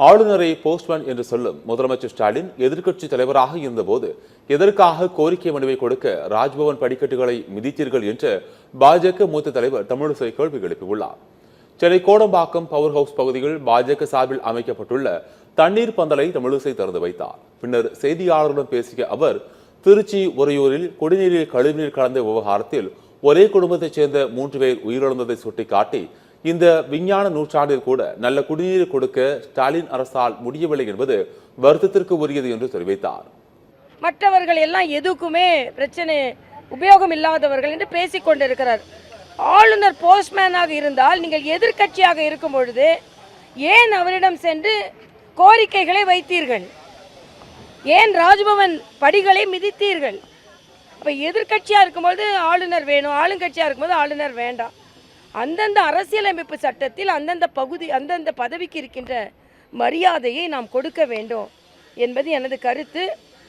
ஆளுநரை போஸ்ட்மேன் என்று சொல்லும் முதலமைச்சர் ஸ்டாலின் எதிர்க்கட்சி தலைவராக இருந்தபோது எதற்காக கோரிக்கை மனுவை கொடுக்க ராஜ்பவன் படிக்கட்டுகளை மிதித்தீர்கள் என்று பாஜக மூத்த தலைவர் தமிழிசை கேள்வி எழுப்பியுள்ளார். சென்னை கோடம்பாக்கம் பவர் ஹவுஸ் பகுதியில் பாஜக சார்பில் அமைக்கப்பட்டுள்ள தண்ணீர் பந்தலை தமிழிசை திறந்து வைத்தார். பின்னர் செய்தியாளர்களிடம் பேசிய அவர், திருச்சி உறையூரில் குடிநீரில் கழிவுநீர் கலந்த விவகாரத்தில் ஒரே குடும்பத்தைச் சேர்ந்த 3 பேர் உயிரிழந்ததை சுட்டிக்காட்டி, இந்த விஞ்ஞான நூற்றாண்டில் கூட நல்ல குடிநீர் கொடுக்க ஸ்டாலின் அரசால் முடியவில்லை என்பது வருத்தத்திற்கு உரியது என்று தெரிவித்தார். மற்றவர்கள் எல்லாம் எதுக்குமே பிரச்சனை உபயோகம் இல்லாதவர்கள் என்று பேசிக் கொண்டிருக்கிறார். ஆளுநர் போஸ்ட்மேனாக இருந்தால் நீங்கள் எதிர்க்கட்சியாக இருக்கும் பொழுது ஏன் அவரிடம் சென்று கோரிக்கைகளை வைத்தீர்கள்? ஏன் ராஜ்பவன் படிகளை மிதித்தீர்கள்? இப்போ எதிர்க்கட்சியாக இருக்கும்போது ஆளுநர் வேணும், ஆளுங்கட்சியாக இருக்கும்போது ஆளுநர் வேண்டாம். அந்தந்த அரசியலமைப்பு சட்டத்தில் அந்தந்த பதவிக்கு இருக்கின்ற மரியாதையை நாம் கொடுக்க வேண்டும் என்பது எனது கருத்து.